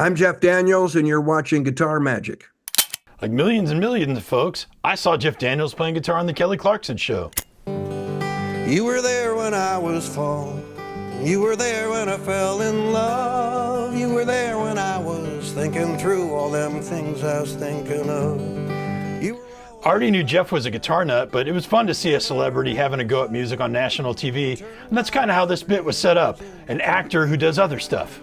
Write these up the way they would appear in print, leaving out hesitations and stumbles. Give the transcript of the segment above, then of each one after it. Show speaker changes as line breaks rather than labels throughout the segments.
I'm Jeff Daniels, and you're watching Guitar Magic.
Like millions and millions of folks, I saw Jeff Daniels playing guitar on the Kelly Clarkson show.
You were there when I was falling. You were there when I fell in love. You were there when I was thinking through all them things I was thinking of.
I already knew Jeff was a guitar nut, but it was fun to see a celebrity having a go at music on national TV. And that's kind of how this bit was set up. An actor who does other stuff.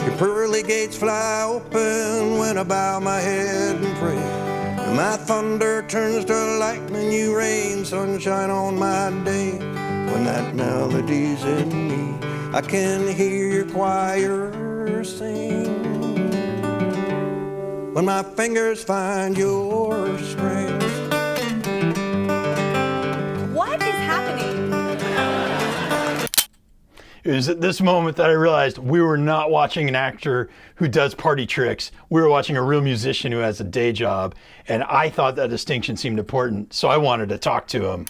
Your pearly gates fly open when I bow my head and pray. And my thunder turns to lightning, you rain sunshine on my day. When that melody's in me, I can hear your choir sing. When my fingers find your strings.
What is happening?
It was at this moment that I realized we were not watching an actor who does party tricks. We were watching a real musician who has a day job. And I thought that distinction seemed important, so I wanted to talk to him.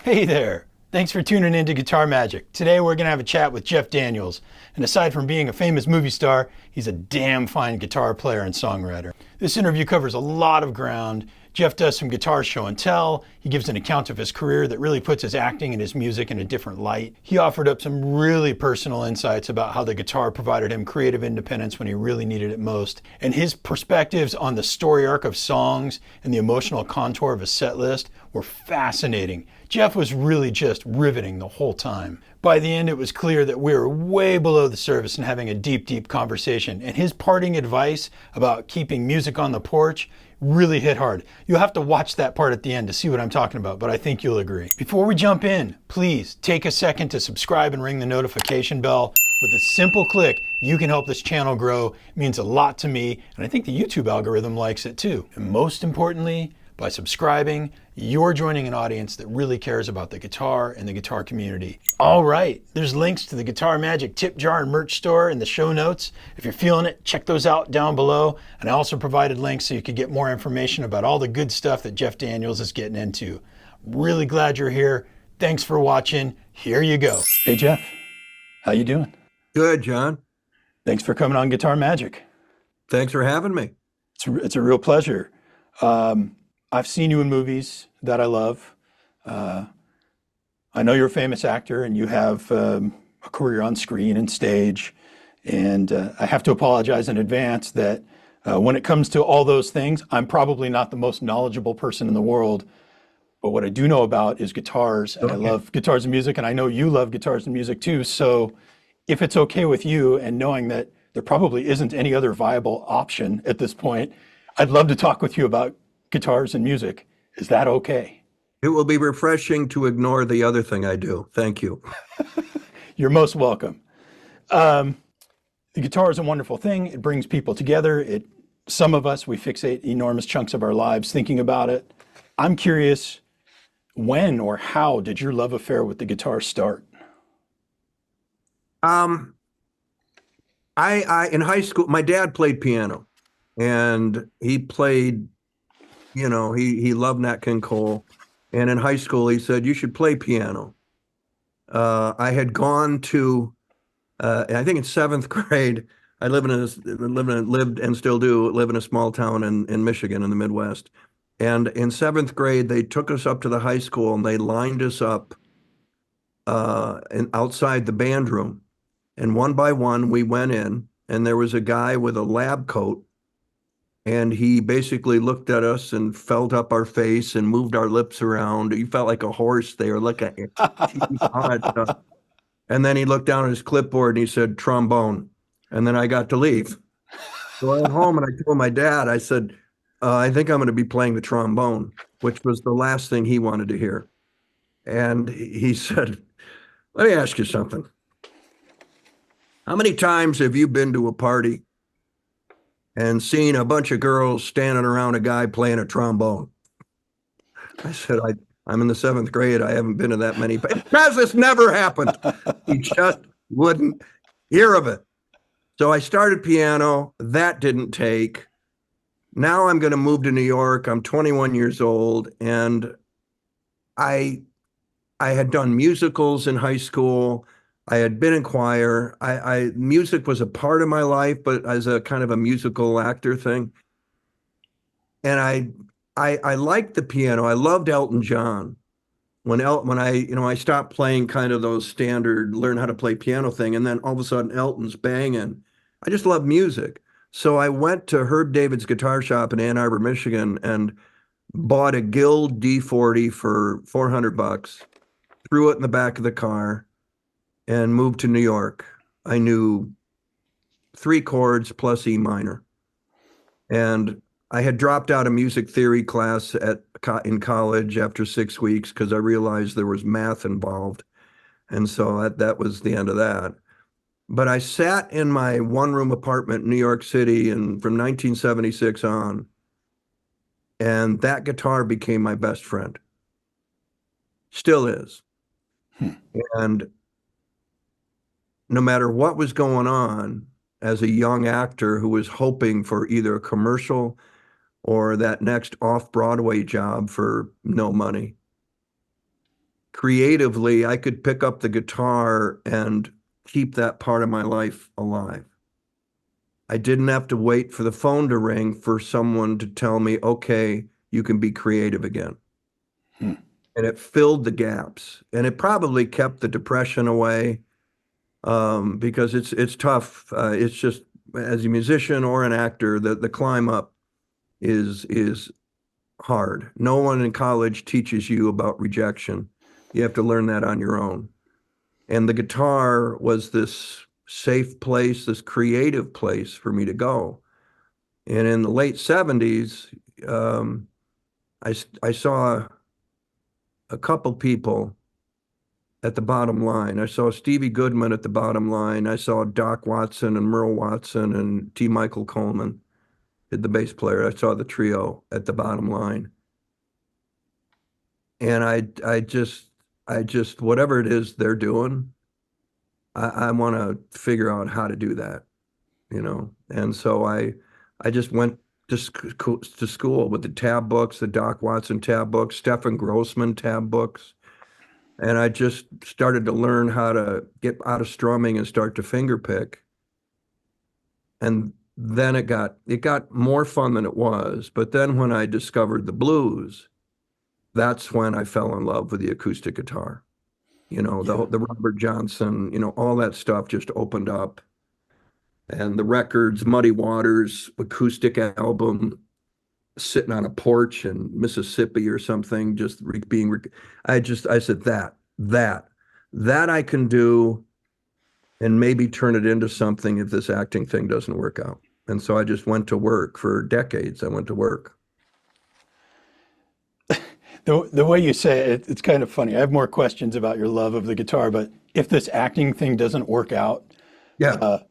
Hey there. Thanks for tuning in to Guitar Magic. Today we're going to have a chat with Jeff Daniels. And aside from being a famous movie star, he's a damn fine guitar player and songwriter. This interview covers a lot of ground. Jeff does some guitar show and tell. He gives an account of his career that really puts his acting and his music in a different light. He offered up some really personal insights about how the guitar provided him creative independence when he really needed it most. And his perspectives on the story arc of songs and the emotional contour of a set list were fascinating. Jeff was really just riveting the whole time. By the end, it was clear that we were way below the surface and having a deep, deep conversation. And his parting advice about keeping music on the porch really hit hard. You'll have to watch that part at the end to see what I'm talking about, but I think you'll agree. Before we jump in, please take a second to subscribe and ring the notification bell. With a simple click, you can help this channel grow. It means a lot to me, and I think the YouTube algorithm likes it too. And most importantly, by subscribing, you're joining an audience that really cares about the guitar and the guitar community. All right, there's links to the Guitar Magic tip jar and merch store in the show notes. If you're feeling it, check those out down below. And I also provided links so you could get more information about all the good stuff that Jeff Daniels is getting into. Really glad you're here. Thanks for watching. Here you go. Hey, Jeff. How you doing?
Good, John.
Thanks for coming on Guitar Magic.
Thanks for having me.
It's a real pleasure. I've seen you in movies that I love. I know you're a famous actor and you have a career on screen and stage. And I have to apologize in advance that when it comes to all those things, I'm probably not the most knowledgeable person in the world. But what I do know about is guitars, and I love guitars and music, and I know you love guitars and music too. So if it's okay with you, and knowing that there probably isn't any other viable option at this point, I'd love to talk with you about guitars and music. Is that okay?
It will be refreshing to ignore the other thing I do. Thank you.
You're most welcome. The guitar is a wonderful thing. It brings people together. Some of us, we fixate enormous chunks of our lives thinking about it. I'm curious, when or how did your love affair with the guitar start?
I in high school, my dad played piano, and he played, he loved Nat King Cole. And in high school, he said, you should play piano. I had gone to, I think in seventh grade, I lived and still do live in a small town in Michigan in the Midwest. And in seventh grade, they took us up to the high school and they lined us up outside the band room. And one by one, we went in, and there was a guy with a lab coat. And he basically looked at us and felt up our face and moved our lips around. He felt like a horse there, look at it. And then he looked down at his clipboard and he said, trombone. And then I got to leave. So I went home and I told my dad, I said, I think I'm going to be playing the trombone, which was the last thing he wanted to hear. And he said, let me ask you something. How many times have you been to a party and seen a bunch of girls standing around a guy playing a trombone? I said, I'm in the seventh grade. I haven't been to that many. Because this never happened. He just wouldn't hear of it. So I started piano. That didn't take. Now I'm going to move to New York. I'm 21 years old, and I had done musicals in high school. I had been in choir. Music was a part of my life, but as a kind of a musical actor thing. And I liked the piano. I loved Elton John. When I stopped playing kind of those standard learn how to play piano thing, and then all of a sudden Elton's banging. I just love music. So I went to Herb David's guitar shop in Ann Arbor, Michigan, and bought a Guild D40 for $400, threw it in the back of the car, and moved to New York. I knew 3 chords plus E minor. And I had dropped out of music theory class in college after 6 weeks because I realized there was math involved. And so that was the end of that. But I sat in my one-room apartment in New York City and from 1976 on, and that guitar became my best friend. Still is. And no matter what was going on, as a young actor who was hoping for either a commercial or that next off-Broadway job for no money, creatively, I could pick up the guitar and keep that part of my life alive. I didn't have to wait for the phone to ring for someone to tell me, okay, you can be creative again. And it filled the gaps. And it probably kept the depression away, because it's tough. It's just, as a musician or an actor, the climb up is hard. No one in college teaches you about rejection. You have to learn that on your own. And the guitar was this safe place, this creative place for me to go. And in the late 70s, I saw a couple people at the bottom line. I saw Stevie Goodman at the bottom line. I saw Doc Watson and Merle Watson and T. Michael Coleman, the bass player. I saw the trio at the bottom line. And I just, whatever it is they're doing, I want to figure out how to do that, you know? And so I just went to school with the tab books, the Doc Watson tab books, Stephen Grossman tab books. And I just started to learn how to get out of strumming and start to finger pick. And then it got more fun than it was. But then when I discovered the blues, that's when I fell in love with the acoustic guitar. You know, the Robert Johnson, you know, all that stuff just opened up. And the records, Muddy Waters acoustic album, sitting on a porch in Mississippi or something, just I said that I can do, and maybe turn it into something if this acting thing doesn't work out. And so I just went to work for decades. I went to work.
The way you say it, it's kind of funny. I have more questions about your love of the guitar, but if this acting thing doesn't work out, if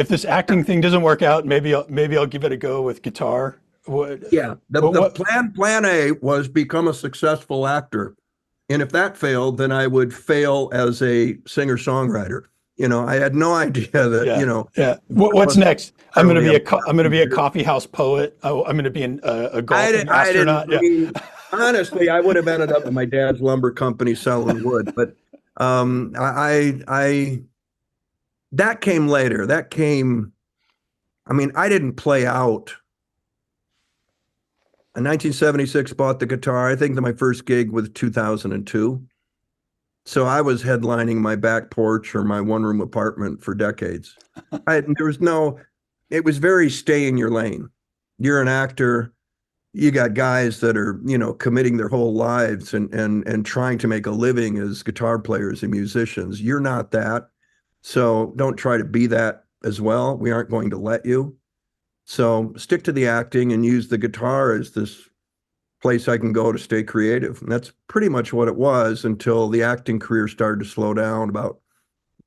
this acting thing doesn't work out, maybe I'll give it a go with guitar.
The plan A was become a successful actor. And if that failed, then I would fail as a singer-songwriter. You know, I had no idea that, you know.
Yeah. What's next? I'm going to be a coffee house poet. I'm going to be a golfing astronaut.
I mean, honestly, I would have ended up with my dad's lumber company selling wood. But that came later. I mean, I didn't play out. In 1976, bought the guitar. I think that my first gig was 2002. So I was headlining my back porch or my one-room apartment for decades. It was very stay in your lane. You're an actor. You got guys that are, you know, committing their whole lives and trying to make a living as guitar players and musicians. You're not that. So don't try to be that as well. We aren't going to let you. So stick to the acting and use the guitar as this place I can go to stay creative. And that's pretty much what it was until the acting career started to slow down about,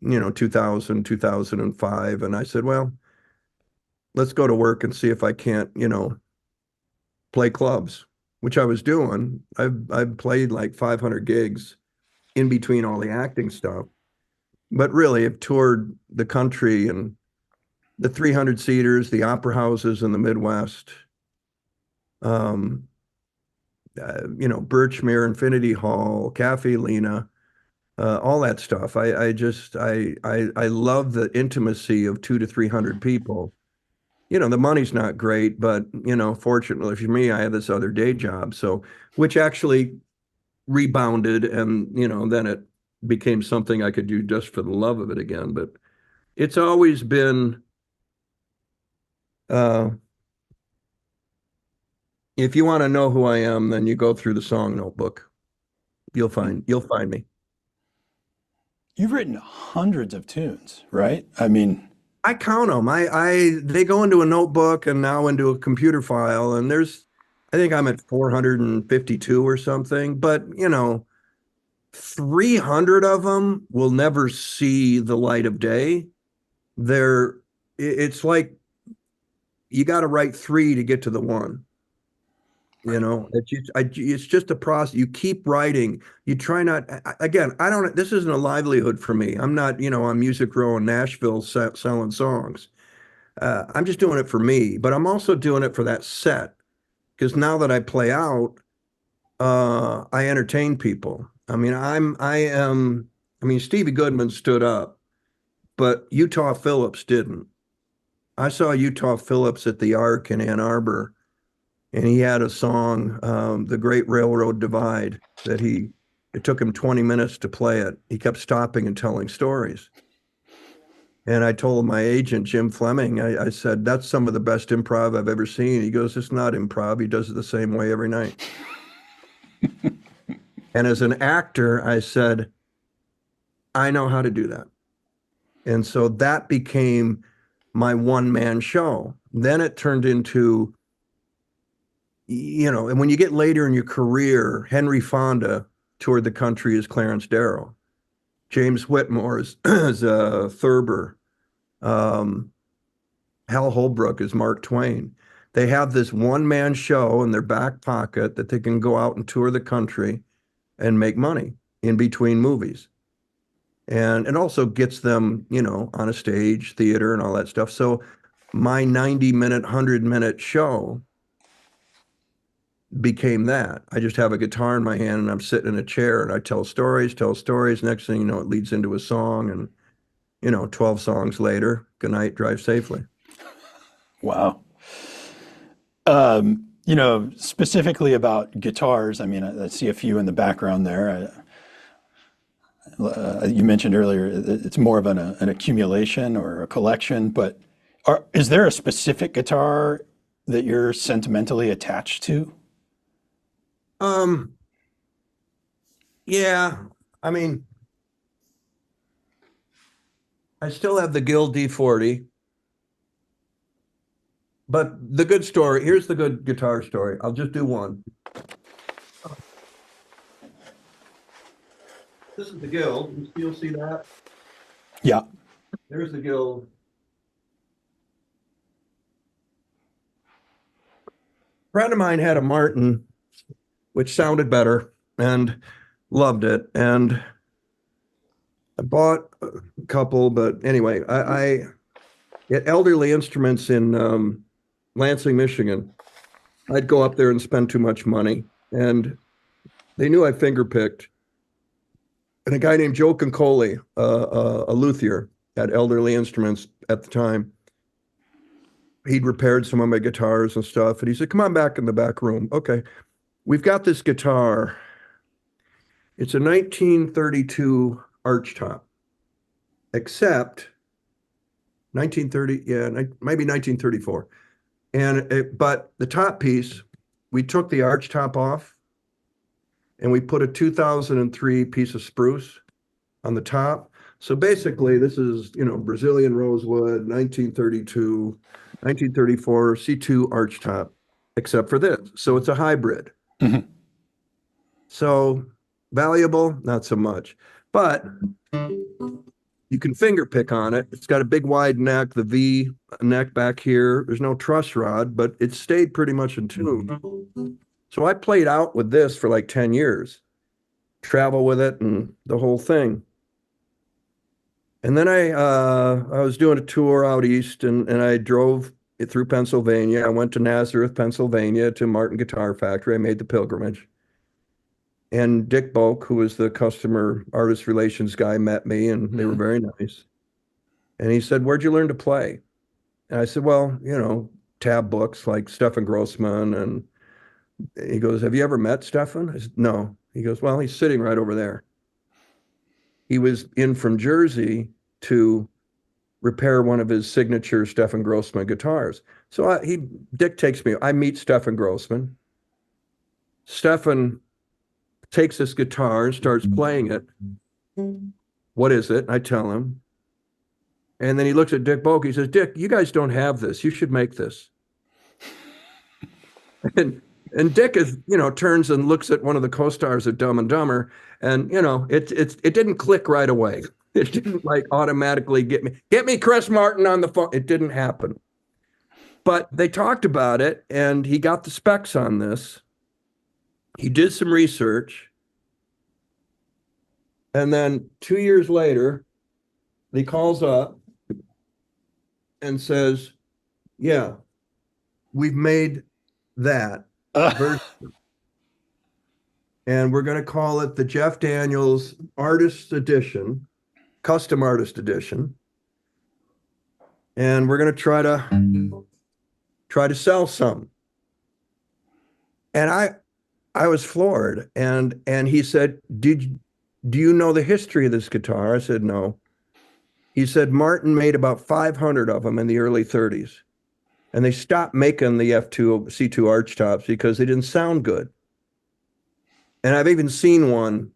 you know, 2000, 2005. And I said, well, let's go to work and see if I can't, you know, play clubs, which I was doing. I've played like 500 gigs in between all the acting stuff. But really, I've toured the country and the 300 seaters, the opera houses in the Midwest, you know, Birchmere, Infinity Hall, Cafe Lena, all that stuff. I love the intimacy of 200 to 300 people. The money's not great, but fortunately for me, I have this other day job, so which actually rebounded, and then it became something I could do just for the love of it again. But it's always been, if you want to know who I am, then you go through the song notebook. You'll find me.
You've written hundreds of tunes, right? I mean,
I count them. They go into a notebook and now into a computer file, and I think I'm at 452 or something, but 300 of them will never see the light of day. It's like you got to write 3 to get to the 1. It's just a process. You keep writing. You try not, again, this isn't a livelihood for me. I'm not, on Music Row in Nashville selling songs. I'm just doing it for me, but I'm also doing it for that set. Because now that I play out, I entertain people. I mean, Stevie Goodman stood up, but Utah Phillips didn't. I saw Utah Phillips at the Ark in Ann Arbor, and he had a song, The Great Railroad Divide, it took him 20 minutes to play it. He kept stopping and telling stories. And I told my agent, Jim Fleming, I said, that's some of the best improv I've ever seen. He goes, it's not improv. He does it the same way every night. And as an actor, I said, I know how to do that. And so that became my one-man show. Then it turned into, and when you get later in your career, Henry Fonda toured the country as Clarence Darrow. James Whitmore is Thurber. Hal Holbrook is Mark Twain. They have this one-man show in their back pocket that they can go out and tour the country and make money in between movies. And it also gets them, on a stage, theater, and all that stuff. So my 90-minute, 100-minute show became that. I just have a guitar in my hand and I'm sitting in a chair and I tell stories. Next thing you know, it leads into a song, and 12 songs later, good night, drive safely.
Wow. Specifically about guitars, I mean, I see a few in the background there. You mentioned earlier it's more of an accumulation or a collection, but is there a specific guitar that you're sentimentally attached to?
Yeah, I mean, I still have the Guild D40, but here's the good guitar story. I'll just do one. This is the Guild. You'll see that?
Yeah.
There's the Guild. A friend of mine had a Martin, which sounded better, and loved it. And I bought a couple, but anyway, I at Elderly Instruments in Lansing, Michigan, I'd go up there and spend too much money, and they knew I fingerpicked. And a guy named Joe Concoli, a luthier at Elderly Instruments at the time, he'd repaired some of my guitars and stuff, and he said, come on back in the back room. Okay, we've got this guitar. It's a 1932 Archtop, except 1930, maybe 1934. But the top piece, we took the Archtop off and we put a 2003 piece of spruce on the top. So basically this is, Brazilian rosewood, 1932, 1934 C2 Archtop, except for this. So it's a hybrid.
Mm-hmm.
So valuable, not so much, but you can finger pick on it. It's got a big wide neck, the V neck back here. There's no truss rod, but it stayed pretty much in tune. So I played out with this for like 10 years, travel with it and the whole thing. And then I was doing a tour out east, and I drove it through Pennsylvania. I went to Nazareth, Pennsylvania, to Martin Guitar Factory. I made the pilgrimage. and Dick Bulk, who was the customer artist relations guy, met me, and they were very nice. And he said, "Where'd you learn to play?" And I said, "Well, tab books like Stefan Grossman." And he goes, "Have you ever met Stefan?" I said, "No." He goes, "Well, he's sitting right over there." He was in from Jersey to repair one of his signature Stefan Grossman guitars. So Dick takes me, I meet Stefan Grossman. Stefan takes this guitar and starts playing it. "What is it?" I tell him. And then he looks at Dick Bulk. He says, "Dick, you guys don't have this. You should make this." And Dick turns and looks at one of the co-stars of Dumb and Dumber, and it didn't click right away. It didn't like automatically get me Chris Martin on the phone. It didn't happen. But they talked about it, and he got the specs on this. He did some research. And then 2 years later, he calls up and says, "Yeah, we've made that version. And we're going to call it the Jeff Daniels Artist Edition, Custom Artist Edition. And we're going to try to sell some." And I was floored. And he said, do you know the history of this guitar?" I said, "No." He said, "Martin made about 500 of them in the early 30s. And they stopped making the C2 Archtops because they didn't sound good. And I've even seen one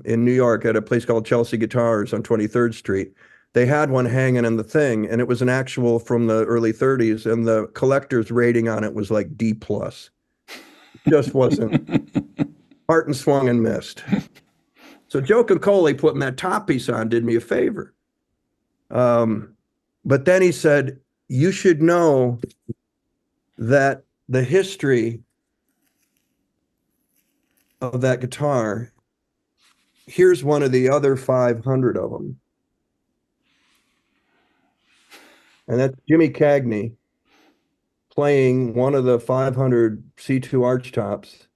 in New York at a place called Chelsea Guitars on 23rd Street. They had one hanging in the thing, and it was an actual from the early 30s, and the collector's rating on it was like D+. Just wasn't. Martin swung and missed. So Joe Concoli putting that top piece on did me a favor. But then he said, "You should know that the history of that guitar, here's one of the other 500 of them." And that's Jimmy Cagney playing one of the 500 C2 Archtops.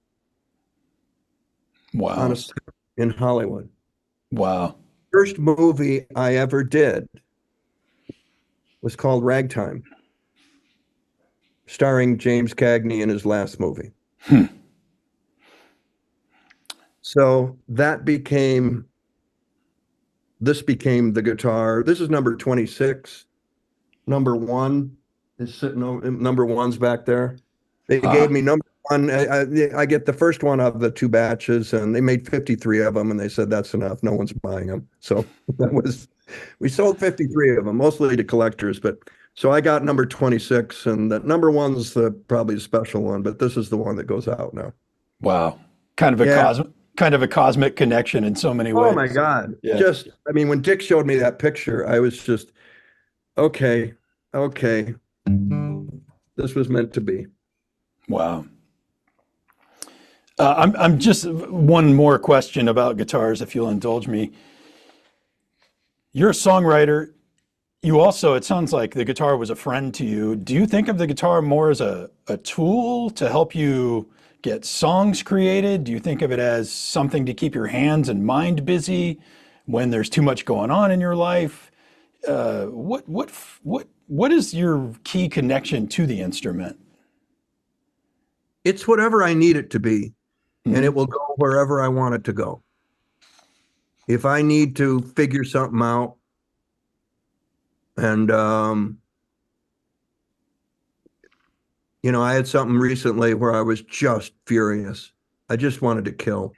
Wow.
On a set in Hollywood.
Wow.
First movie I ever did was called Ragtime, starring James Cagney in his last movie. So this became the guitar. This is number 26. Number 1 is sitting over, number 1's back there. They gave me number 1. I get the first one of the 2 batches, and they made 53 of them, and they said that's enough. No one's buying them. So we sold 53 of them, mostly to collectors. But so I got number 26, and that number 1's probably the special one, but this is the one that goes out now.
Wow. Kind of a cosmic connection in so many ways.
Oh my God.
Yeah.
When Dick showed me that picture, I was just, okay. This was meant to be.
Wow. I'm just one more question about guitars, if you'll indulge me. You're a songwriter. You also, it sounds like the guitar was a friend to you. Do you think of the guitar more as a tool to help you get songs created? Do you think of it as something to keep your hands and mind busy when there's too much going on in your life? What is your key connection to the instrument?
It's whatever I need it to be, and it will go wherever I want it to go. If I need to figure something out, and I had something recently where I was just furious. I just wanted to kill.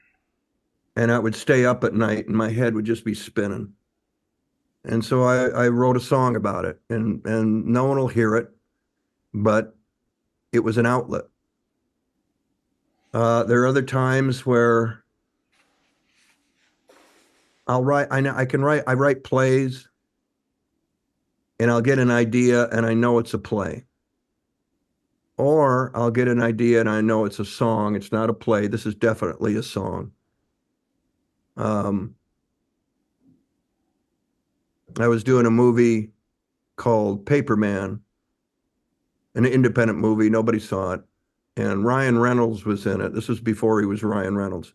And I would stay up at night and my head would just be spinning. And so I wrote a song about it, and no one will hear it, but it was an outlet. There are other times where I'll write, I write plays, and I'll get an idea and I know it's a play. Or I'll get an idea and I know it's a song. It's not a play. This is definitely a song. I was doing a movie called Paperman, an independent movie. Nobody saw it. And Ryan Reynolds was in it. This was before he was Ryan Reynolds.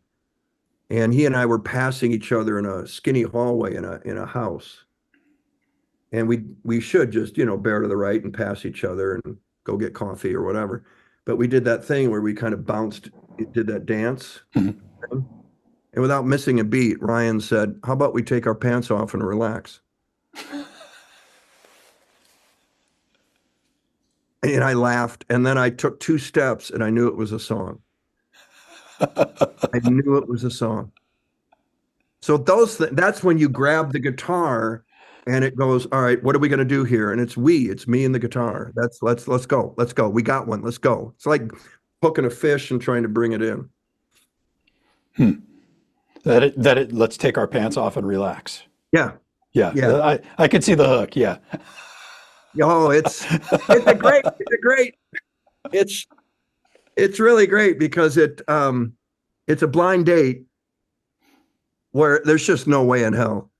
And he and I were passing each other in a skinny hallway in a house. And we should just, bear to the right and pass each other and go get coffee or whatever. But we did that thing where we kind of did that dance.
Mhm.
And without missing a beat, Ryan said, "How about we take our pants off and relax?" And I laughed. And then I took 2 steps and I knew it was a song. I knew it was a song. So that's when you grab the guitar and it goes, all right, what are we going to do here? And it's me and the guitar. Let's go. Let's go. We got one. Let's go. It's like hooking a fish and trying to bring it in.
Let's take our pants off and relax.
Yeah.
Yeah. I could see the hook. Yeah.
Oh, it's really great because it's a blind date where there's just no way in hell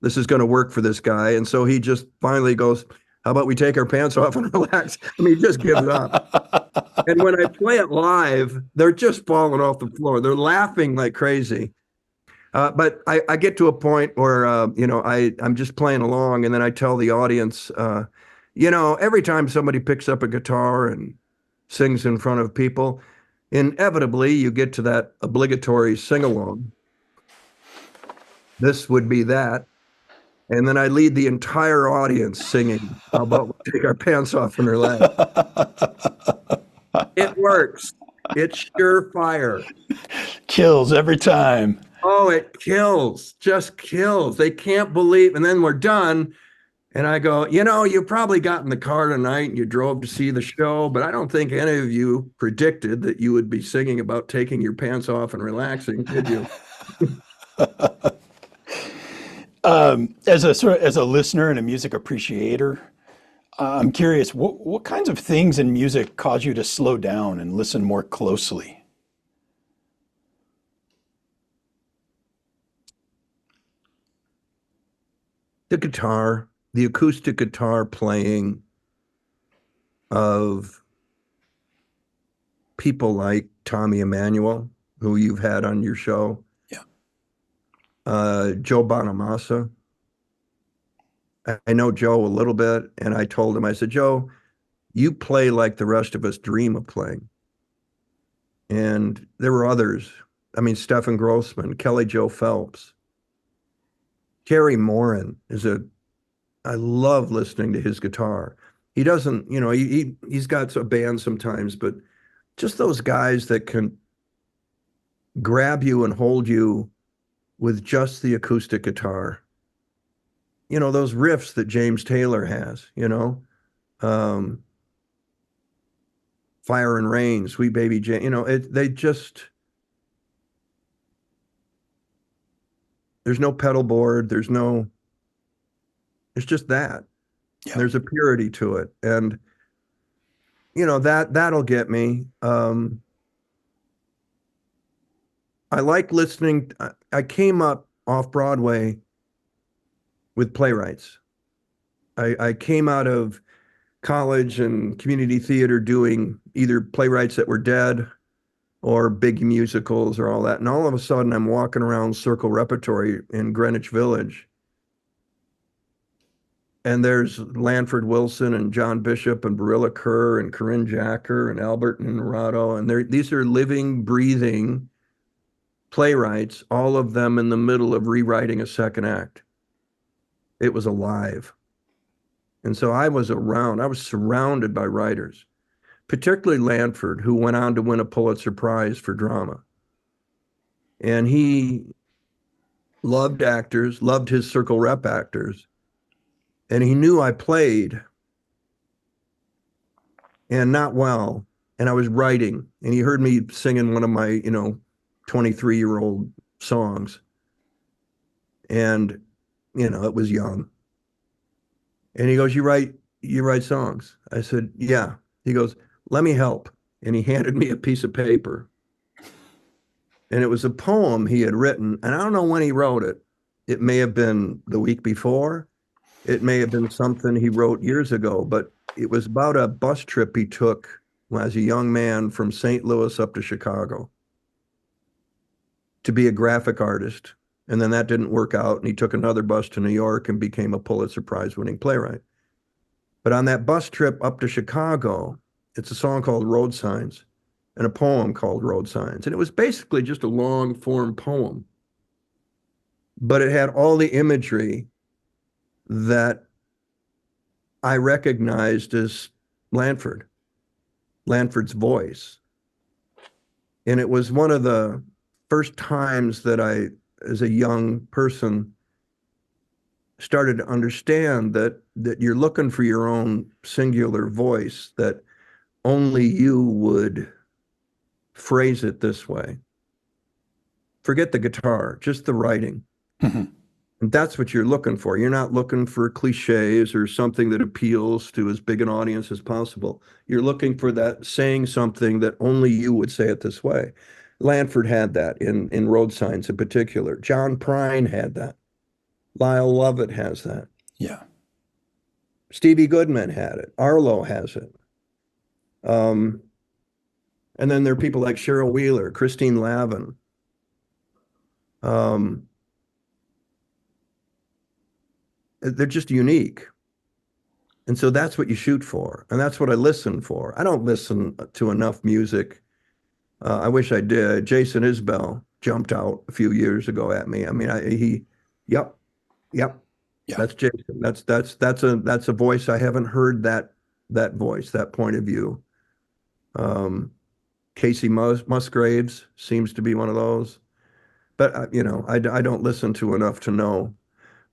this is going to work for this guy. And so he just finally goes, how about we take our pants off and relax? I mean, he just gives up. And when I play it live, they're just falling off the floor. They're laughing like crazy. But I get to a point where, I'm just playing along, and then I tell the audience, every time somebody picks up a guitar and sings in front of people, inevitably you get to that obligatory sing-along. This would be that. And then I lead the entire audience singing, how about we take our pants off and relax? It works. It's surefire.
Kills every time.
Oh, it kills, just kills. They can't believe. And then we're done. And I go, you probably got in the car tonight and you drove to see the show, but I don't think any of you predicted that you would be singing about taking your pants off and relaxing, did you?
As a listener and a music appreciator, I'm curious, what kinds of things in music cause you to slow down and listen more closely?
The guitar, the acoustic guitar playing of people like Tommy Emmanuel, who you've had on your show. Joe Bonamassa. I know Joe a little bit, and I told him, I said, Joe, you play like the rest of us dream of playing. And there were others. I mean, Stephen Grossman, Kelly Joe Phelps, Terry Morin I love listening to his guitar. He doesn't, he's got a band sometimes, but just those guys that can grab you and hold you with just the acoustic guitar. Those riffs that James Taylor has, Fire and Rain, Sweet Baby Jane, there's no pedal board, it's just that.
Yeah.
There's a purity to it. And, that'll get me. I like listening. I came up off Broadway with playwrights. I came out of college and community theater doing either playwrights that were dead or big musicals or all that. And all of a sudden I'm walking around Circle Repertory in Greenwich Village. And there's Lanford Wilson and John Bishop and Barilla Kerr and Corinne Jacker and Albert Innamorato. And these are living, breathing playwrights, all of them in the middle of rewriting a second act. It was alive. And so I was surrounded by writers, particularly Lanford, who went on to win a Pulitzer Prize for drama. And he loved actors, loved his Circle Rep actors. And he knew I played and not well. And I was writing, and he heard me singing one of my, 23-year-old songs. And, it was young. And he goes, you write songs? I said, yeah. He goes, let me help. And he handed me a piece of paper. And it was a poem he had written. And I don't know when he wrote it. It may have been the week before. It may have been something he wrote years ago, but it was about a bus trip he took as a young man from St. Louis up to Chicago. to be a graphic artist. And then that didn't work out. And he took another bus to New York and became a Pulitzer Prize winning playwright. But on that bus trip up to Chicago, it's a song called Road Signs and a poem called Road Signs. And it was basically just a long form poem. But it had all the imagery that I recognized as Lanford's voice. And it was one of the first times that I, as a young person, started to understand that you're looking for your own singular voice, that only you would phrase it this way. Forget the guitar, just the writing.
Mm-hmm.
And that's what you're looking for. You're not looking for cliches or something that appeals to as big an audience as possible. You're looking for that, saying something that only you would say it this way. Lanford had that in Road Signs in particular. John Prine had that. Lyle Lovett has that.
Yeah.
Stevie Goodman had it. Arlo has it. And then there are people like Cheryl Wheeler, Christine Lavin. They're just unique. And so that's what you shoot for. And that's what I listen for. I don't listen to enough music. I wish I did. Jason Isbell jumped out a few years ago at me. I mean, yep.
Yeah.
That's Jason. That's a voice. I haven't heard that voice, that point of view. Casey Musgraves seems to be one of those. But, I don't listen to enough to know.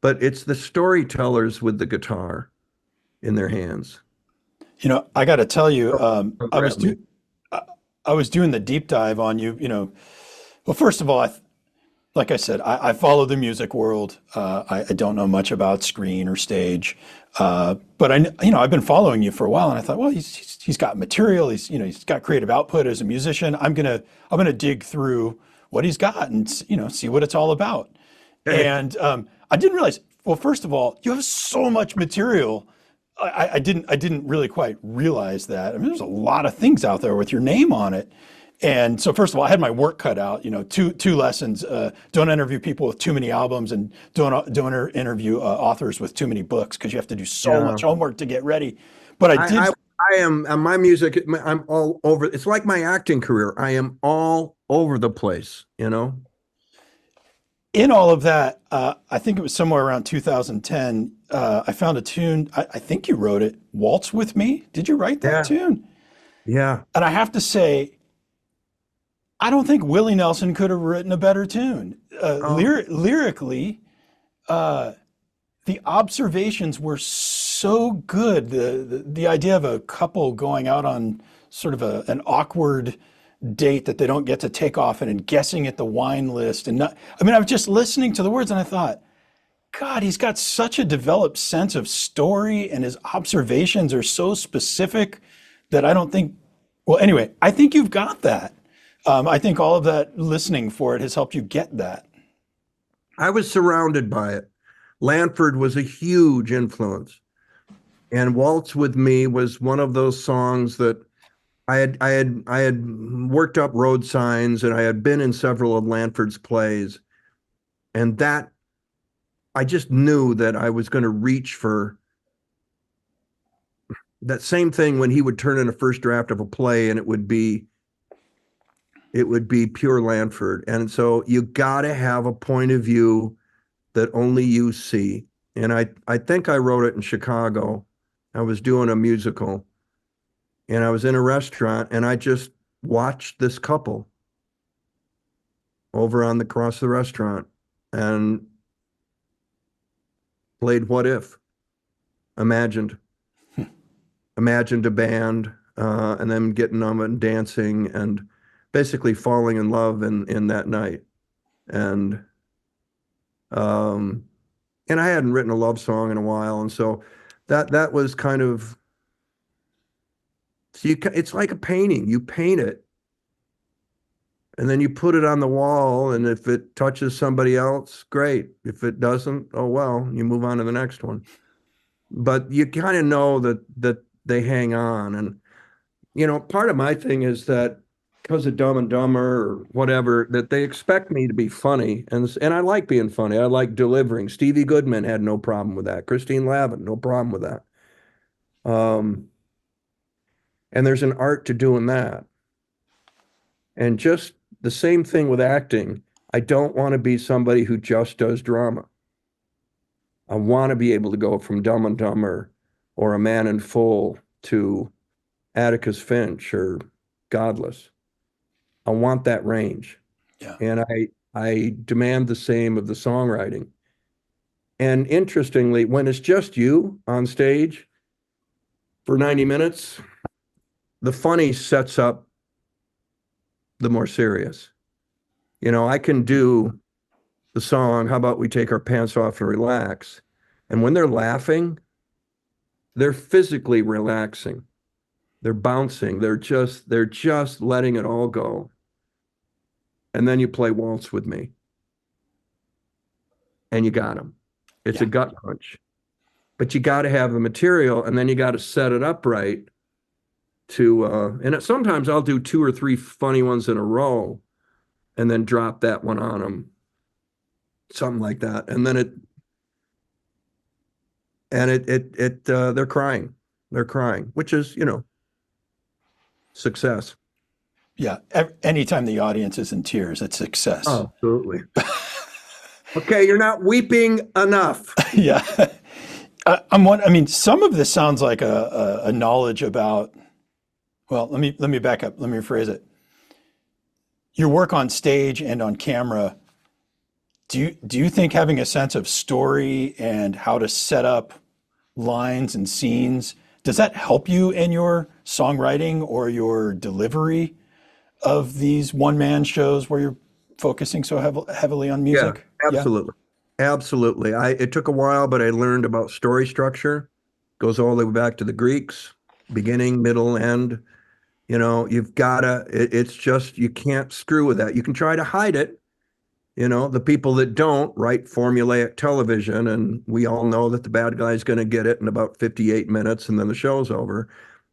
But it's the storytellers with the guitar in their hands.
I got to tell you, I was doing the deep dive on you. Well, first of all, like I said, I follow the music world. I don't know much about screen or stage, but I've been following you for a while, and I thought, well, he's got material. He's got creative output as a musician. I'm gonna dig through what he's got and see what it's all about. And I didn't realize. Well, first of all, you have so much material. I didn't really quite realize that. I mean, there's a lot of things out there with your name on it. And so first of all, I had my work cut out, two lessons. Don't interview people with too many albums, and don't interview authors with too many books, because you have to do so much homework to get ready. But I
am my music. I'm all over. It's like my acting career. I am all over the place,
In all of that, I think it was somewhere around 2010, I found a tune. I think you wrote it, Waltz with Me. Did you write that tune?
Yeah.
And I have to say, I don't think Willie Nelson could have written a better tune. Lyrically, the observations were so good. The idea of a couple going out on sort of an awkward date that they don't get to take off and guessing at the wine list. I was just listening to the words and I thought, God, he's got such a developed sense of story, and his observations are so specific that I don't think, well, anyway, I think you've got that. I think all of that listening for it has helped you get that.
I was surrounded by it. Lanford was a huge influence. And Waltz with Me was one of those songs that I had worked up Road Signs, and I had been in several of Lanford's plays. And that, I just knew that I was going to reach for that same thing when he would turn in a first draft of a play, and it would be pure Lanford. And so you got to have a point of view that only you see. And I think I wrote it in Chicago. I was doing a musical, and I was in a restaurant, and I just watched this couple over on the across the restaurant and played What If, imagined a band, and then getting on and dancing and basically falling in love in that night. And I hadn't written a love song in a while. And so that was kind of, so it's like a painting. You paint it, and then you put it on the wall, and if it touches somebody else, great. If it doesn't, oh well, you move on to the next one. But you kind of know that they hang on. And part of my thing is that because of Dumb and Dumber or whatever, that they expect me to be funny. And I like being funny. I like delivering. Stevie Goodman had no problem with that. Christine Lavin, no problem with that. And there's an art to doing that. And just the same thing with acting. I don't want to be somebody who just does drama. I want to be able to go from Dumb and Dumber or A Man in Full to Atticus Finch or Godless. I want that range.
Yeah.
And I demand the same of the songwriting. And interestingly, when it's just you on stage for 90 minutes, the funny sets up the more serious. You know, I can do the song, How About We Take Our Pants Off and Relax? And when they're laughing, they're physically relaxing. They're bouncing. They're just letting it all go. And then you play Waltz with Me. And you got them. It's a gut punch. But you got to have the material, and then you got to set it up right to, sometimes I'll do 2 or 3 funny ones in a row and then drop that one on them. Something like that. And then they're crying. They're crying, which is, success.
Yeah. Anytime the audience is in tears, it's success.
Oh, absolutely. Okay, you're not weeping enough.
Yeah. Some of this sounds like a knowledge about, well, let me back up. Let me rephrase it. Your work on stage and on camera, do you think having a sense of story and how to set up lines and scenes, does that help you in your songwriting or your delivery of these one-man shows where you're focusing so heavily on music?
Yeah, absolutely. Yeah. Absolutely. It took a while, but I learned about story structure. Goes all the way back to the Greeks, beginning, middle, end. You've got to, it's just, you can't screw with that. You can try to hide it. The people that don't write formulaic television, and we all know that the bad guy's going to get it in about 58 minutes and then the show's over.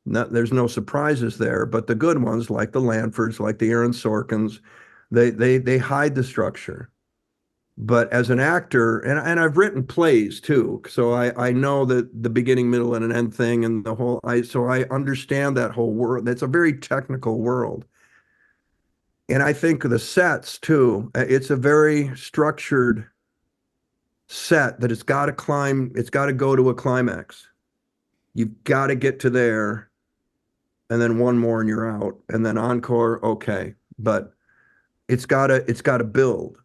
There's no surprises there, but the good ones, like the Lanfords, like the Aaron Sorkins, they hide the structure. But as an actor, and I've written plays too, so I know that the beginning, middle, and an end thing, and the whole, so I understand that whole world. It's a very technical world. And I think the sets too, it's a very structured set that it's got to climb, it's got to go to a climax. You've got to get to there, and then one more and you're out, and then encore, okay. But it's got to build.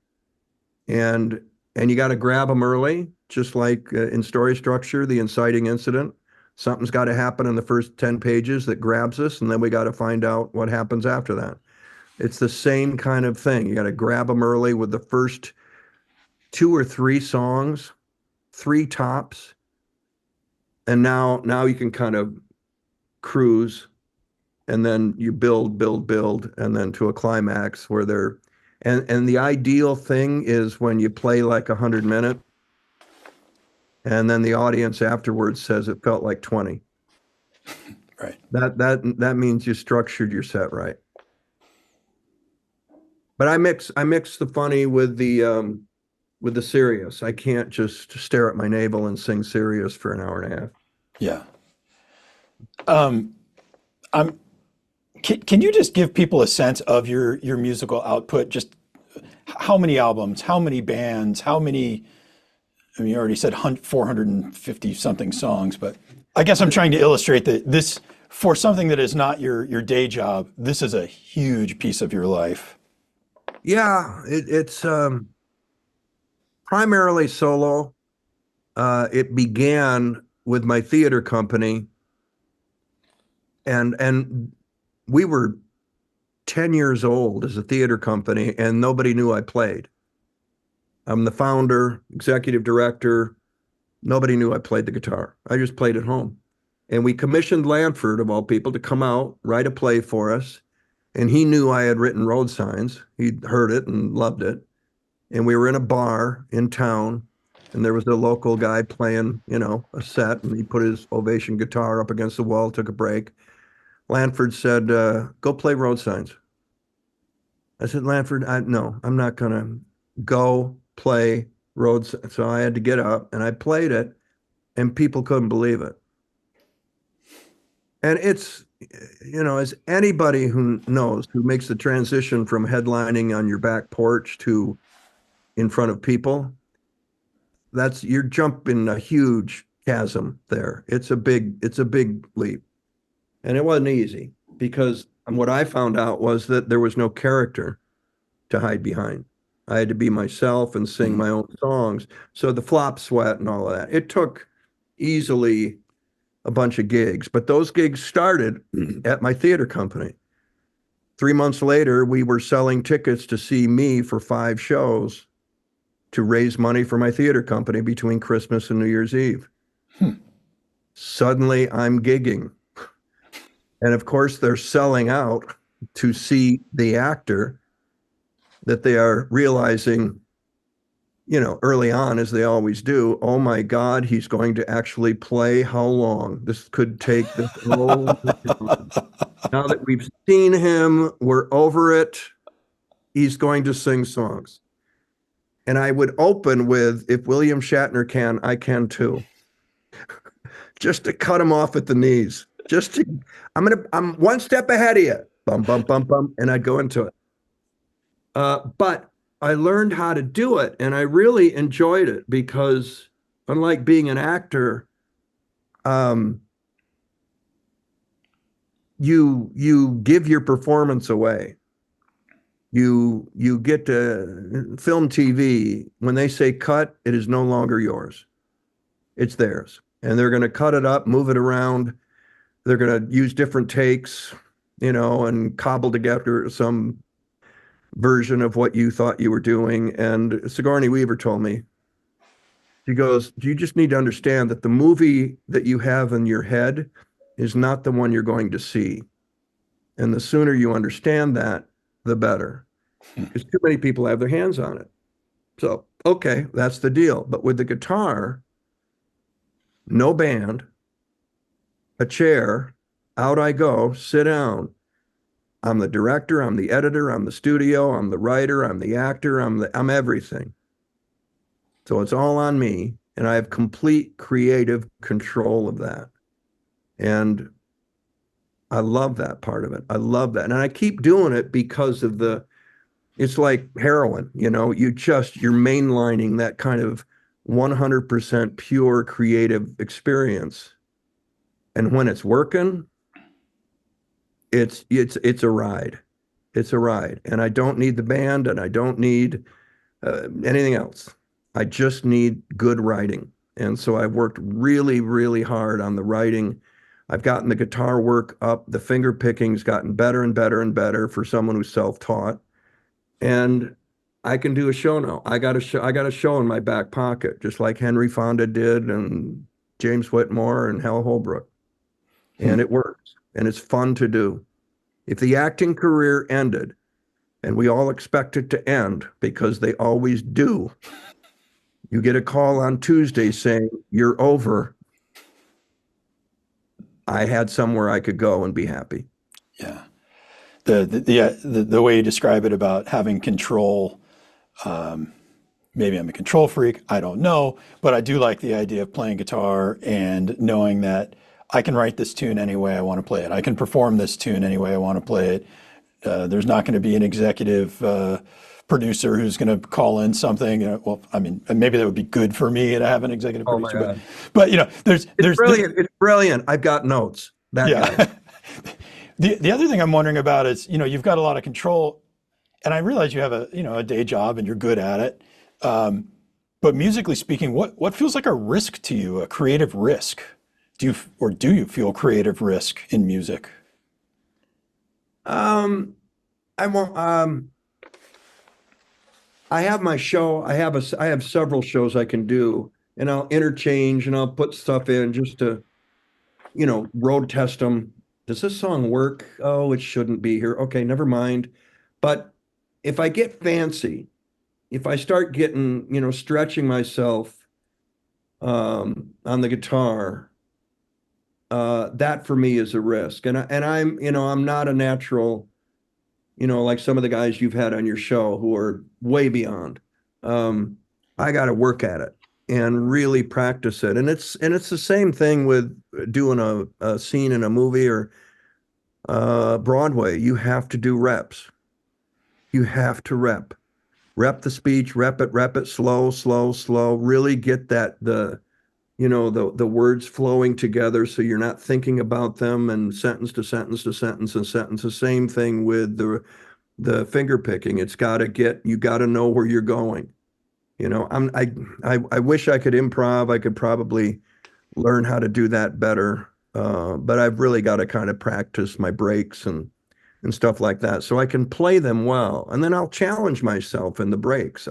And you got to grab them early, just like in story structure, the inciting incident. Something's got to happen in the first 10 pages that grabs us, and then we got to find out what happens after that. It's the same kind of thing. You got to grab them early with the first 2 or 3 songs, 3 tops, and now you can kind of cruise, and then you build, and then to a climax where they're. And the ideal thing is when you play like 100 minutes, and then the audience afterwards says it felt like 20.
Right.
That means you structured your set right. But I mix the funny with the serious. I can't just stare at my navel and sing serious for an hour and a half.
Yeah. Can you just give people a sense of your musical output? Just how many albums, how many bands, how many, you already said 450 something songs, but I guess I'm trying to illustrate that this, for something that is not your day job, this is a huge piece of your life.
Yeah, it's primarily solo. It began with my theater company, and we were 10 years old as a theater company, and nobody knew I played. I'm the founder, executive director. Nobody knew I played the guitar. I just played at home. And we commissioned Lanford, of all people, to come out, write a play for us. And he knew I had written road signs. He'd heard it and loved it. And we were in a bar in town, and there was a local guy playing, a set, and he put his Ovation guitar up against the wall, took a break. Lanford said, go play road signs. I said, Lanford, no, I'm not going to go play Rhodes. So I had to get up and I played it and people couldn't believe it. And it's, as anybody who knows, who makes the transition from headlining on your back porch to in front of people, you're jumping a huge chasm there. It's a big leap. And it wasn't easy because what I found out was that there was no character to hide behind. I had to be myself and sing my own songs. So the flop sweat and all of that, it took easily a bunch of gigs, but those gigs started at my theater company. 3 months later, we were selling tickets to see me for 5 shows to raise money for my theater company between Christmas and New Year's Eve. Suddenly I'm gigging. And of course, they're selling out to see the actor that they are realizing, early on, as they always do, oh my God, he's going to actually play how long? This could take this whole Now that we've seen him, we're over it. He's going to sing songs. And I would open with, if William Shatner can, I can too. Just to cut him off at the knees. I'm one step ahead of you. Bum, bum, bum, bum. And I'd go into it. But I learned how to do it and I really enjoyed it because unlike being an actor, you give your performance away. You get to film TV. When they say cut, it is no longer yours. It's theirs. And they're going to cut it up, move it around. They're going to use different takes, and cobble together some version of what you thought you were doing. And Sigourney Weaver told me, she goes, you just need to understand that the movie that you have in your head is not the one you're going to see. And the sooner you understand that, the better. Because too many people have their hands on it. So, okay, that's the deal. But with the guitar, no band, a chair, out I go, sit down. I'm the director, I'm the editor, I'm the studio, I'm the writer, I'm the actor, I'm everything. So it's all on me, and I have complete creative control of that. And I love that part of it. I love that. And I keep doing it because of it's like heroin, you're mainlining that kind of 100% pure creative experience. And when it's working, it's a ride. It's a ride. And I don't need the band and I don't need anything else. I just need good writing. And so I worked really, really hard on the writing. I've gotten the guitar work up. The finger picking's gotten better and better and better for someone who's self-taught. And I can do a show now. I got a show in my back pocket, just like Henry Fonda did and James Whitmore and Hal Holbrook. And it works. And it's fun to do. If the acting career ended, and we all expect it to end because they always do, you get a call on Tuesday saying, you're over. I had somewhere I could go and be happy.
Yeah. The way you describe it about having control, maybe I'm a control freak, I don't know, but I do like the idea of playing guitar and knowing that I can write this tune any way I want to play it. I can perform this tune any way I want to play it. There's not going to be an executive producer who's going to call in something. Well, I mean, maybe that would be good for me to have an executive producer. But there's
brilliant. It's brilliant. I've got notes. Guy.
The other thing I'm wondering about is, you've got a lot of control, and I realize you have a day job and you're good at it. But musically speaking, what feels like a risk to you, a creative risk? Do you feel creative risk in music?
I have my show. I have several shows I can do, and I'll interchange and I'll put stuff in just to, road test them. Does this song work? Oh, it shouldn't be here. Okay, never mind. But if I get fancy, if I start getting, stretching myself on the guitar, that for me is a risk. And I'm not a natural, like some of the guys you've had on your show who are way beyond. I got to work at it and really practice it. And it's the same thing with doing a scene in a movie or Broadway. You have to do reps. You have to rep the speech, rep it, slow, slow, slow. Really get the words flowing together so you're not thinking about them and sentence to sentence to sentence and sentence. The same thing with the finger picking. You got to know where you're going. I wish I could improv. I could probably learn how to do that better. But I've really got to kind of practice my breaks and stuff like that so I can play them well. And then I'll challenge myself in the breaks.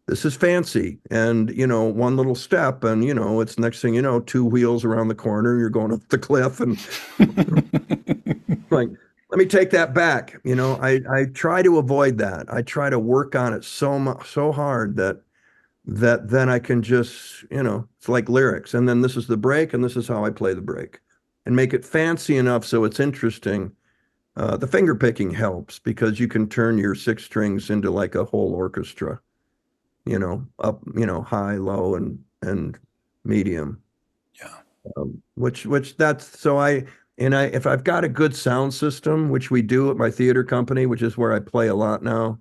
This is fancy. And, one little step and, it's next thing you know, 2 wheels around the corner, you're going up the cliff and like, let me take that back. I try to avoid that. I try to work on it so hard that then I can just, it's like lyrics. And then this is the break and this is how I play the break and make it fancy enough so it's interesting. The finger picking helps because you can turn your 6 strings into like a whole orchestra, up, high, low, and medium.
Yeah.
If I've got a good sound system, which we do at my theater company, which is where I play a lot now,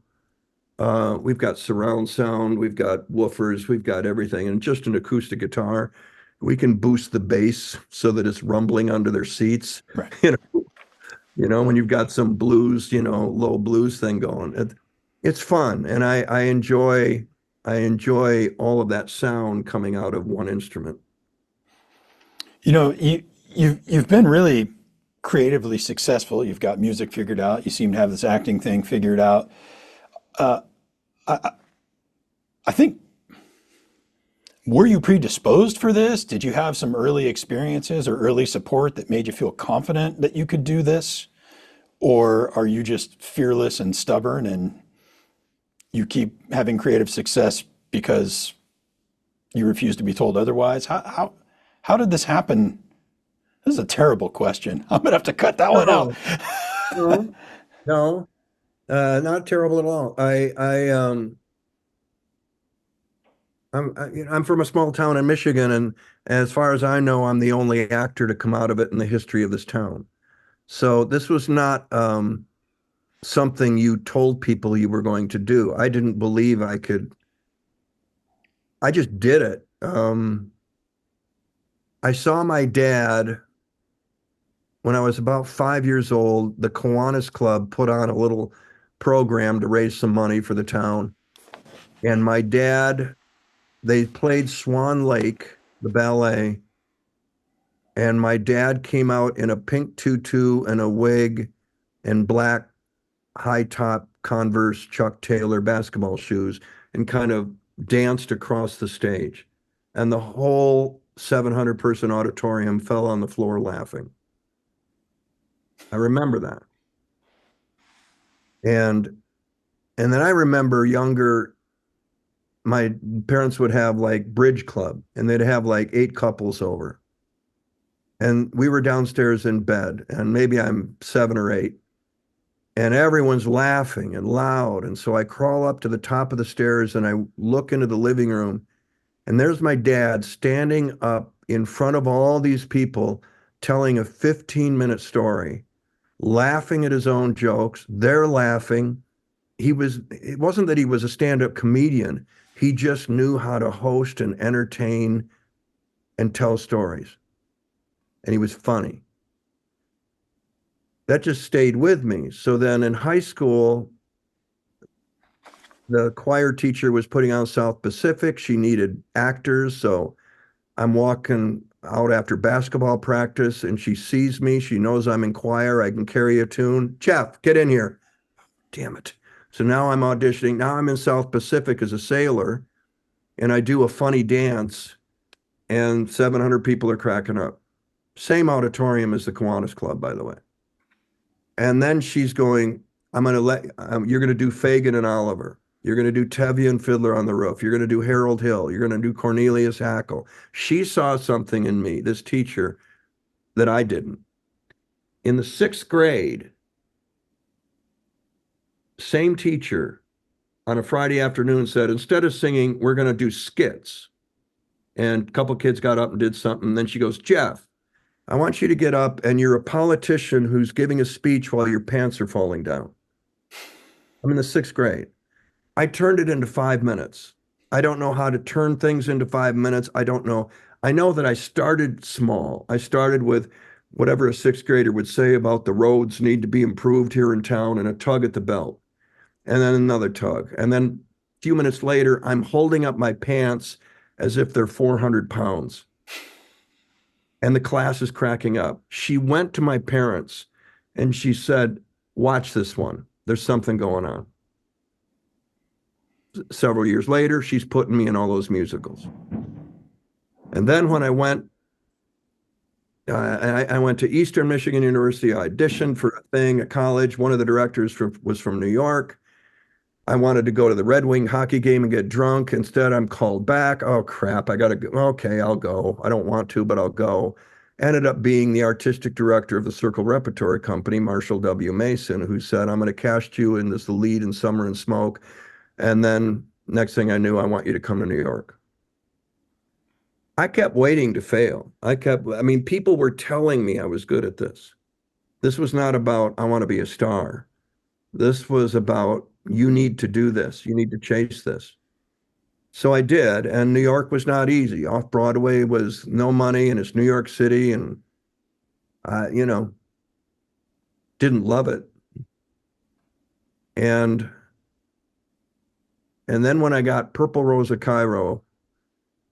we've got surround sound, we've got woofers, we've got everything, and just an acoustic guitar, we can boost the bass so that it's rumbling under their seats.
Right.
When you've got some blues, low blues thing going, it's fun, and I enjoy all of that sound coming out of one instrument.
You've been really creatively successful. You've got music figured out. You seem to have this acting thing figured out. I think, were you predisposed for this? Did you have some early experiences or early support that made you feel confident that you could do this? Or are you just fearless and stubborn and you keep having creative success because you refuse to be told otherwise? How did this happen? This is a terrible question. I'm gonna have to cut that one out.
No, not terrible at all. I'm from a small town in Michigan, and as far as I know, I'm the only actor to come out of it in the history of this town. So this was not something you told people you were going to do. I didn't believe I could. I just did it. I saw my dad when I was about 5 years old. The Kiwanis Club put on a little program to raise some money for the town. And my dad, they played Swan Lake, the ballet. And my dad came out in a pink tutu and a wig and black high top Converse Chuck Taylor basketball shoes and kind of danced across the stage. And the whole 700 person auditorium fell on the floor laughing. I remember that. And then I remember younger, my parents would have like bridge club and they'd have like 8 couples over. And we were downstairs in bed and maybe I'm 7 or 8 and everyone's laughing and loud. And so I crawl up to the top of the stairs and I look into the living room and there's my dad standing up in front of all these people telling a 15-minute story, laughing at his own jokes. They're laughing. It wasn't that he was a stand-up comedian. He just knew how to host and entertain and tell stories. And he was funny. That just stayed with me. So then in high school, the choir teacher was putting on South Pacific. She needed actors. So I'm walking out after basketball practice and she sees me. She knows I'm in choir. I can carry a tune. Jeff, get in here. Damn it. So now I'm auditioning. Now I'm in South Pacific as a sailor and I do a funny dance and 700 people are cracking up. Same auditorium as the Kiwanis Club, by the way. And then she's going, you're going to do Fagin and Oliver. You're going to do Tevye and Fiddler on the Roof. You're going to do Harold Hill. You're going to do Cornelius Hackle. She saw something in me, this teacher, that I didn't. In the 6th grade, same teacher on a Friday afternoon said, instead of singing, we're going to do skits. And a couple kids got up and did something. And then she goes, Jeff, I want you to get up, and you're a politician who's giving a speech while your pants are falling down. I'm in the 6th grade. I turned it into 5 minutes. I don't know how to turn things into 5 minutes. I don't know. I know that I started small. I started with whatever a 6th grader would say about the roads need to be improved here in town, and a tug at the belt, and then another tug. And then a few minutes later, I'm holding up my pants as if they're 400 pounds. And the class is cracking up. She went to my parents and she said, watch this one. There's something going on. Several years later, she's putting me in all those musicals. And then when I went to Eastern Michigan University, I auditioned for a thing at college. One of the directors was from New York. I wanted to go to the Red Wing hockey game and get drunk. Instead, I'm called back. Oh, crap. I got to go. Okay, I'll go. I don't want to, but I'll go. Ended up being the artistic director of the Circle Repertory Company, Marshall W. Mason, who said, I'm going to cast you in this lead in Summer and Smoke. And then next thing I knew, I want you to come to New York. I kept waiting to fail. I mean, people were telling me I was good at this. This was not about, I want to be a star. This was about, you need to do this. You need to chase this. So I did, and New York was not easy. Off-Broadway was no money, and it's New York City, and I, didn't love it. And then when I got Purple Rose of Cairo,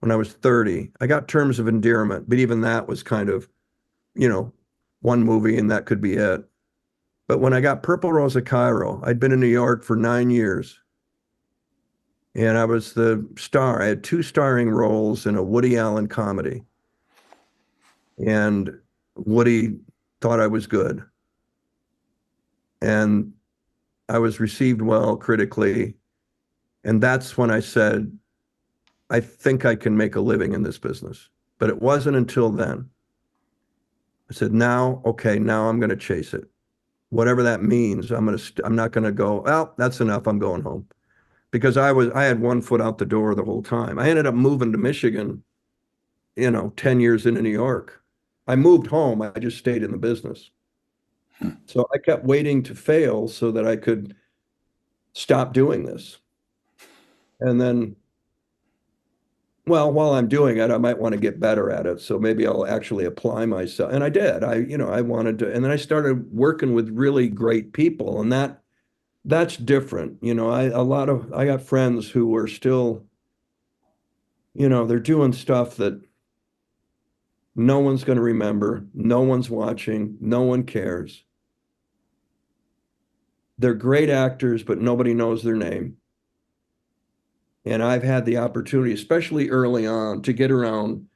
when I was 30, I got Terms of Endearment, but even that was kind of, one movie and that could be it. But when I got Purple Rose of Cairo, I'd been in New York for 9 years. And I was the star. I had 2 starring roles in a Woody Allen comedy. And Woody thought I was good. And I was received well critically. And that's when I said, I think I can make a living in this business. But it wasn't until then. I said, now I'm going to chase it. Whatever that means, I'm not going to go, well, that's enough, I'm going home. Because I had one foot out the door the whole time. I ended up moving to Michigan, 10 years into New York. I moved home, I just stayed in the business. So I kept waiting to fail so that I could stop doing this. And then, well, while I'm doing it, I might want to get better at it. So maybe I'll actually apply myself. And I did. I wanted to, and then I started working with really great people, and that's different. I got friends who are still, they're doing stuff that no one's going to remember. No one's watching. No one cares. They're great actors, but nobody knows their name. And I've had the opportunity, especially early on, to get around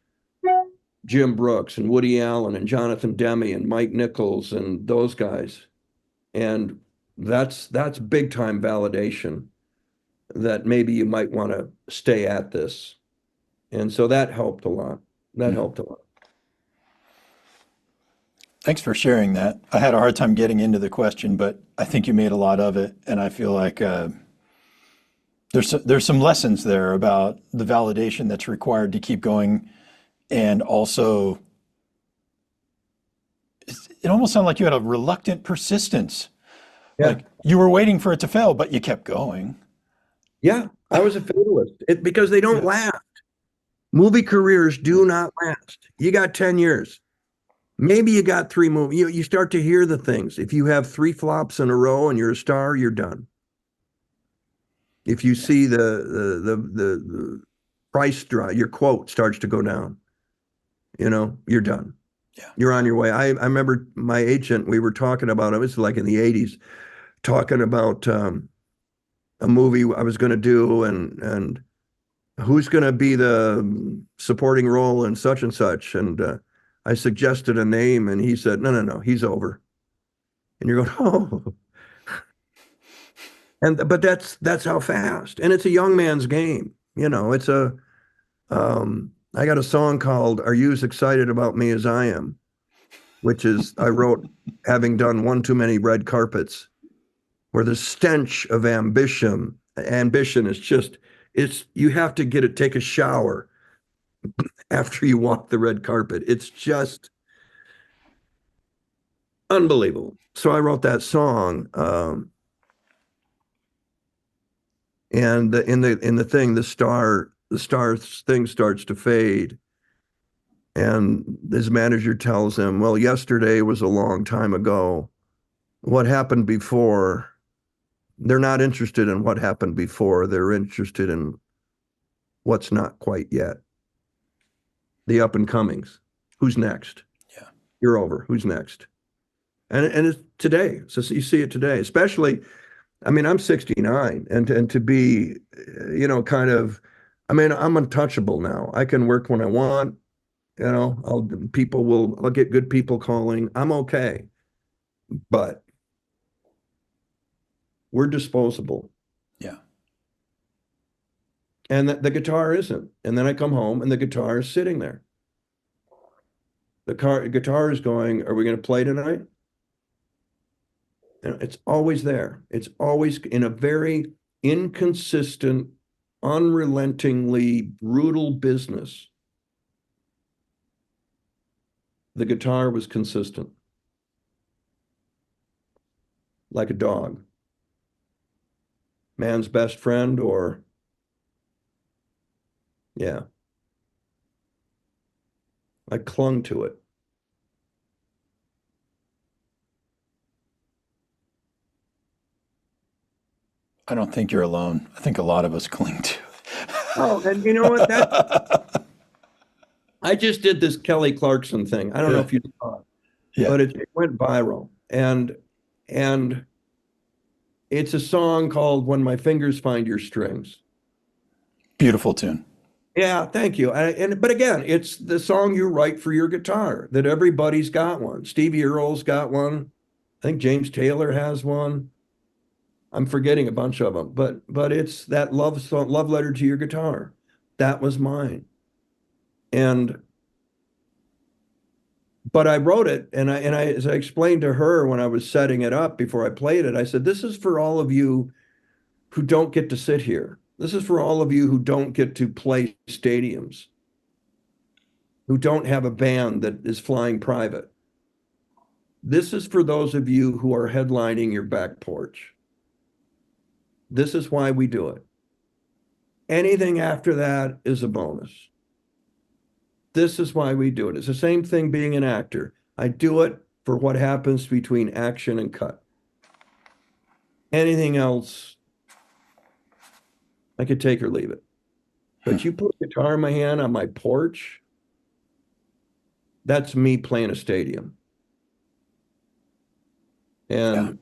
Jim Brooks and Woody Allen and Jonathan Demme and Mike Nichols and those guys. And that's big time validation that maybe you might want to stay at this. And so that helped a lot. Helped a lot.
Thanks for sharing that. I had a hard time getting into the question, but I think you made a lot of it. And I feel like there's some lessons there about the validation that's required to keep going. And also, it almost sounded like you had a reluctant persistence.
Yeah.
Like you were waiting for it to fail, but you kept going.
Yeah, I was a fatalist because they don't last. Movie careers do not last. You got 10 years. Maybe you got 3 movies. You start to hear the things. If you have 3 flops in a row and you're a star, you're done. If you see the price drop, your quote starts to go down, you're done.
Yeah.
You're on your way. I remember my agent, we were talking about, it was like in the 80s, talking about a movie I was going to do and who's going to be the supporting role in such and such. And I suggested a name and he said, no, he's over. And you're going, oh. But that's how fast. And it's a young man's game. It's I got a song called Are You As Excited About Me As I Am, which is I wrote having done one too many red carpets where the stench of ambition is just, you have to take a shower after you walk the red carpet. It's just unbelievable. So I wrote that song, and in the thing, the star thing starts to fade, and his manager tells him, well, yesterday was a long time ago. What happened before, they're not interested in what happened before. They're interested in what's not quite yet. The up and comings. Who's next?
Yeah.
You're over. Who's next? And it's today. So you see it today, especially, I mean, I'm 69, and to be, kind of, I mean, I'm untouchable now. I can work when I want, I'll get good people calling. I'm okay. But we're disposable.
Yeah.
And the guitar isn't. And then I come home and the guitar is sitting there. The guitar is going, are we going to play tonight? It's always there. It's always in a very inconsistent, unrelentingly brutal business. The guitar was consistent. Like a dog. Man's best friend, or, yeah. I clung to it.
I don't think you're alone. I think a lot of us cling to it.
Oh, and you know what? I just did this Kelly Clarkson thing. I don't know if you saw it, but it went viral. And it's a song called When My Fingers Find Your Strings.
Beautiful tune.
Yeah, thank you. But again, it's the song you write for your guitar, that everybody's got one. Stevie Earle's got one. I think James Taylor has one. I'm forgetting a bunch of them, but it's that love song, love letter to your guitar. That was mine. But I wrote it, and as I explained to her when I was setting it up before I played it, I said, this is for all of you who don't get to sit here. This is for all of you who don't get to play stadiums, who don't have a band that is flying private. This is for those of you who are headlining your back porch. This is why we do it. Anything after that is a bonus. This is why we do it. It's the same thing being an actor. I do it for what happens between action and cut. Anything else, I could take or leave it. But you put a guitar in my hand on my porch, that's me playing a stadium. And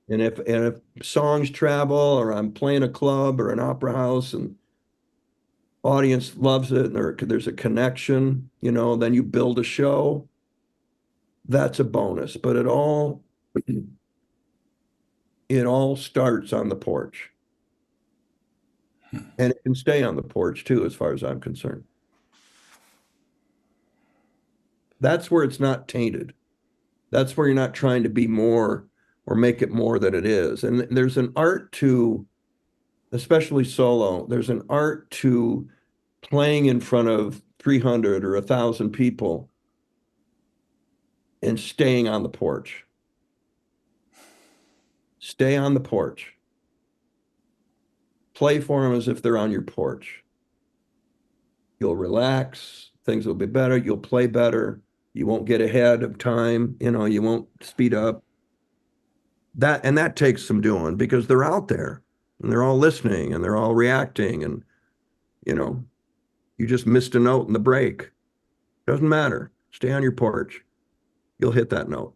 if songs travel, or I'm playing a club or an opera house and audience loves it, and there's a connection, then you build a show, that's a bonus. But it all starts on the porch. And it can stay on the porch too, as far as I'm concerned. That's where it's not tainted. That's where you're not trying to be more or make it more than it is. And there's an art to, especially solo, there's an art to playing in front of 300 or 1,000 people and staying on the porch. Stay on the porch. Play for them as if they're on your porch. You'll relax, things will be better, you'll play better, you won't get ahead of time, you won't speed up. That takes some doing, because they're out there and they're all listening and they're all reacting, and you just missed a note in the break. Doesn't matter. Stay on your porch. You'll hit that note.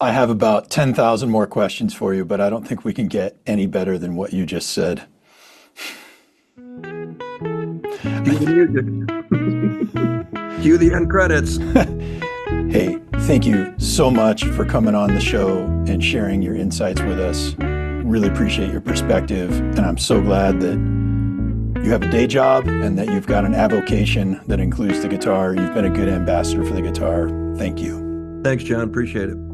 I have about 10,000 more questions for you, but I don't think we can get any better than what you just said.
Cue the music. Cue the end credits.
Hey, thank you so much for coming on the show and sharing your insights with us. Really appreciate your perspective, and I'm so glad that you have a day job and that you've got an avocation that includes the guitar. You've been a good ambassador for the guitar. Thank you.
Thanks, John. Appreciate it.